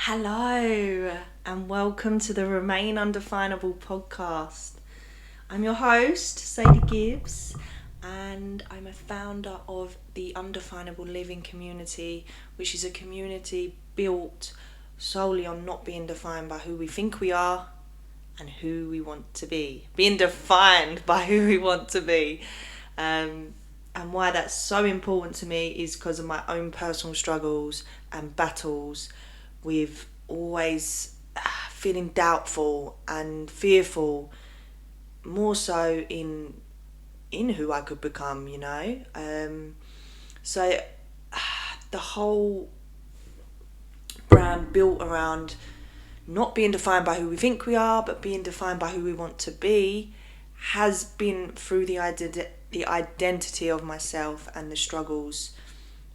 Hello, and welcome to the Remain Undefinable podcast. I'm your host, Sadie Gibbs, and I'm a founder of the Undefinable Living Community, which is a community built solely on not being defined by who we think we are and who we want to be. Being defined by who we want to be. And why that's so important to me is because of my own personal struggles and battles with always feeling doubtful and fearful, more so in who I could become, So the whole brand built around not being defined by who we think we are, but being defined by who we want to be, has been through the identity of myself and the struggles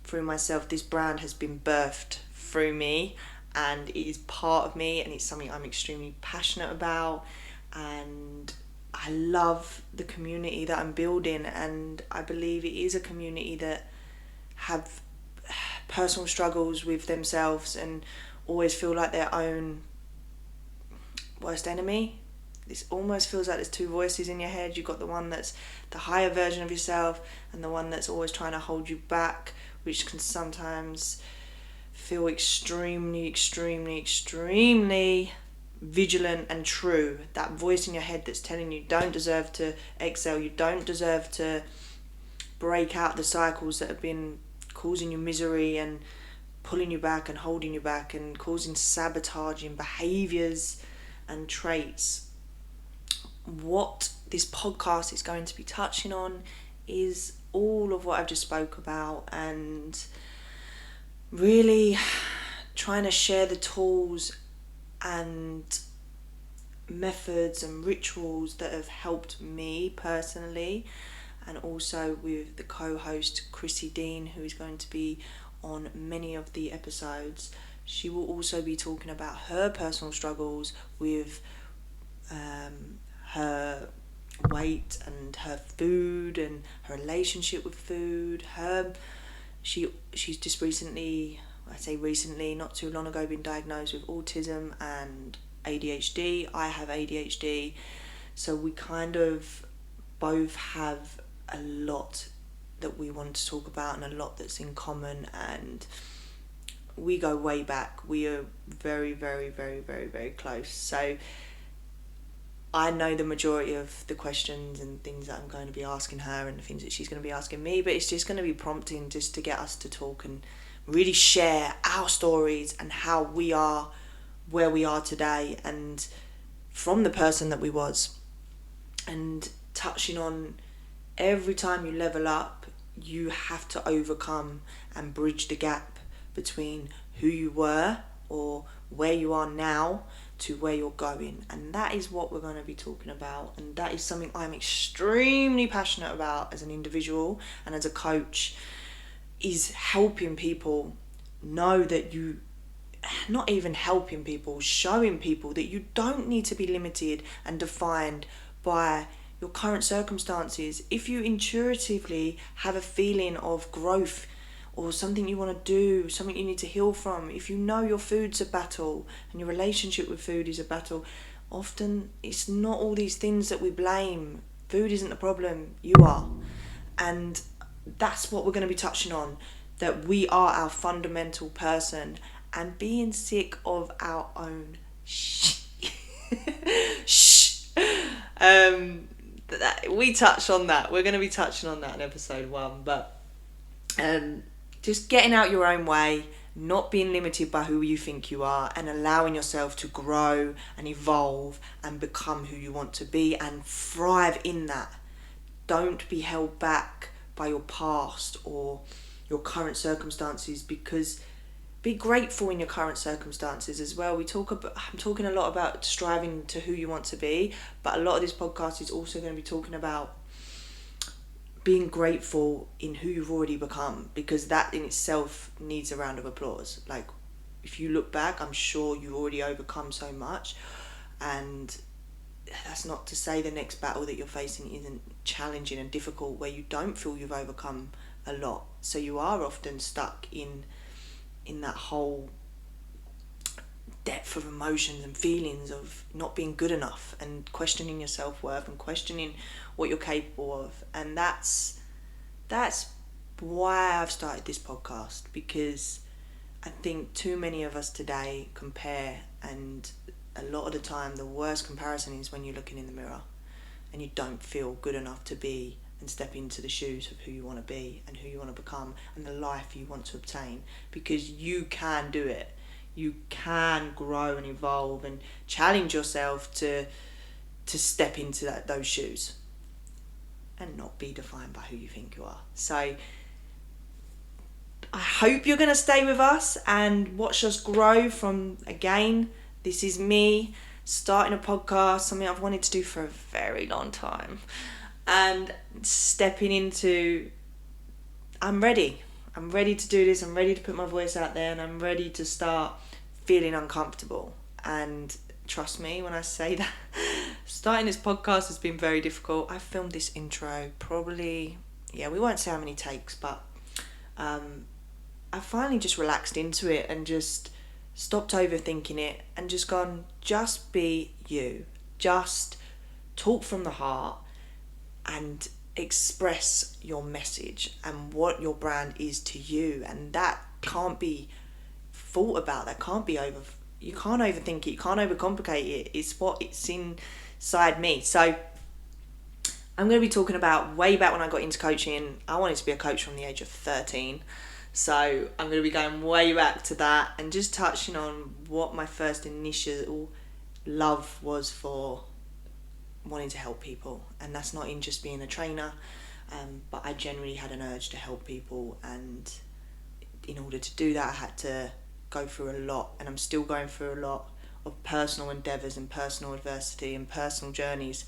through myself. This brand has been birthed through me, and it is part of me, and it's something I'm extremely passionate about, and I love the community that I'm building, and I believe it is a community that have personal struggles with themselves and always feel like their own worst enemy. This almost feels like there's two voices in your head. You've got the one that's the higher version of yourself and the one that's always trying to hold you back, which can sometimes feel extremely vigilant and true. That voice in your head that's telling you don't deserve to excel, you don't deserve to break out the cycles that have been causing you misery and pulling you back and holding you back and causing sabotaging behaviours and traits. What this podcast is going to be touching on is all of what I've just spoke about, and really trying to share the tools and methods and rituals that have helped me personally, and also with the co-host Chrissy Dean, who is going to be on many of the episodes. She will also be talking about her personal struggles with her weight and her food and her relationship with food. She's just recently, not too long ago, been diagnosed with autism and ADHD. I have ADHD, so we kind of both have a lot that we want to talk about and a lot that's in common, and we go way back. We are very, very, very, very, very close. So I know the majority of the questions and things that I'm going to be asking her and the things that she's going to be asking me, but it's just going to be prompting just to get us to talk and really share our stories and how we are where we are today and from the person that we was, and touching on every time you level up, you have to overcome and bridge the gap between who you were or where you are now to where you're going. And that is what we're going to be talking about, and that is something I'm extremely passionate about as an individual and as a coach, is helping people know that you, not even helping people, showing people that you don't need to be limited and defined by your current circumstances. If you intuitively have a feeling of growth or something you want to do, something you need to heal from, if you know your food's a battle and your relationship with food is a battle, often it's not all these things that we blame. Food isn't the problem, you are. And that's what we're going to be touching on, that we are our fundamental person, and being sick of our own we touch on that. We're going to be touching on that in episode 1, but just getting out your own way, not being limited by who you think you are, and allowing yourself to grow and evolve and become who you want to be and thrive in that. Don't be held back by your past or your current circumstances, because be grateful in your current circumstances as well. I'm talking a lot about striving to who you want to be, but a lot of this podcast is also going to be talking about being grateful in who you've already become, because that in itself needs a round of applause. Like, if you look back, I'm sure you've already overcome so much, and that's not to say the next battle that you're facing isn't challenging and difficult, where you don't feel you've overcome a lot. So you are often stuck in that whole depth of emotions and feelings of not being good enough and questioning your self-worth and questioning what you're capable of. And that's why I've started this podcast, because I think too many of us today compare, and a lot of the time the worst comparison is when you're looking in the mirror and you don't feel good enough to be and step into the shoes of who you want to be and who you want to become and the life you want to obtain, because you can do it. You can grow and evolve and challenge yourself to step into those shoes and not be defined by who you think you are. So I hope you're going to stay with us and watch us grow from, again, this is me starting a podcast, something I've wanted to do for a very long time, and stepping into, I'm ready to do this, I'm ready to put my voice out there, and I'm ready to start feeling uncomfortable. And trust me when I say that, starting this podcast has been very difficult. I filmed this intro probably, we won't say how many takes, but I finally just relaxed into it and just stopped overthinking it and just gone, just be you. Just talk from the heart and express your message and what your brand is to you. And that can't be thought about. That can't be you can't overthink it. You can't overcomplicate it. It's inside me. So I'm going to be talking about way back when I got into coaching. I wanted to be a coach from the age of 13. So I'm going to be going way back to that and just touching on what my first initial love was for wanting to help people. And that's not in just being a trainer, but I generally had an urge to help people. And in order to do that, I had to go through a lot, and I'm still going through a lot of personal endeavours and personal adversity and personal journeys,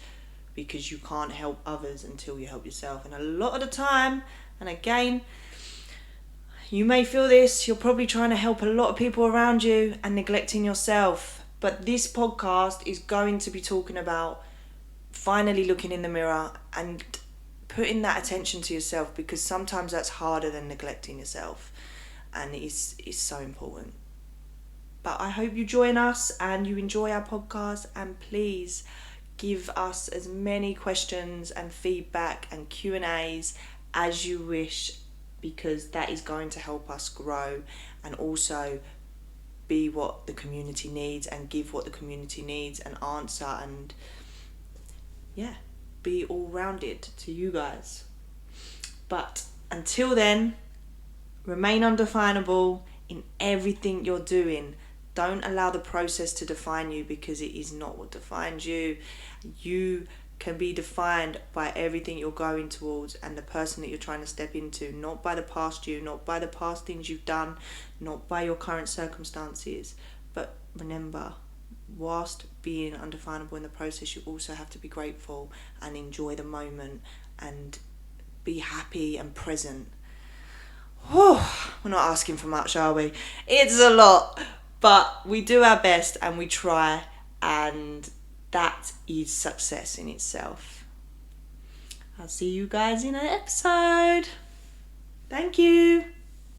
because you can't help others until you help yourself. And a lot of the time, and again, you may feel this, you're probably trying to help a lot of people around you and neglecting yourself. But this podcast is going to be talking about finally looking in the mirror and putting that attention to yourself, because sometimes that's harder than neglecting yourself, and it's so important. But I hope you join us and you enjoy our podcast, and please give us as many questions and feedback and Q&As as you wish, because that is going to help us grow and also be what the community needs and give what the community needs and answer and be all-rounded to you guys. But until then, remain undefinable in everything you're doing. Don't allow the process to define you, because it is not what defines you. You can be defined by everything you're going towards and the person that you're trying to step into, not by the past you, not by the past things you've done, not by your current circumstances. But remember, whilst being undefinable in the process, you also have to be grateful and enjoy the moment and be happy and present. We're not asking for much, are we? It's a lot, but we do our best and we try, and that is success in itself. I'll see you guys in an episode. Thank you.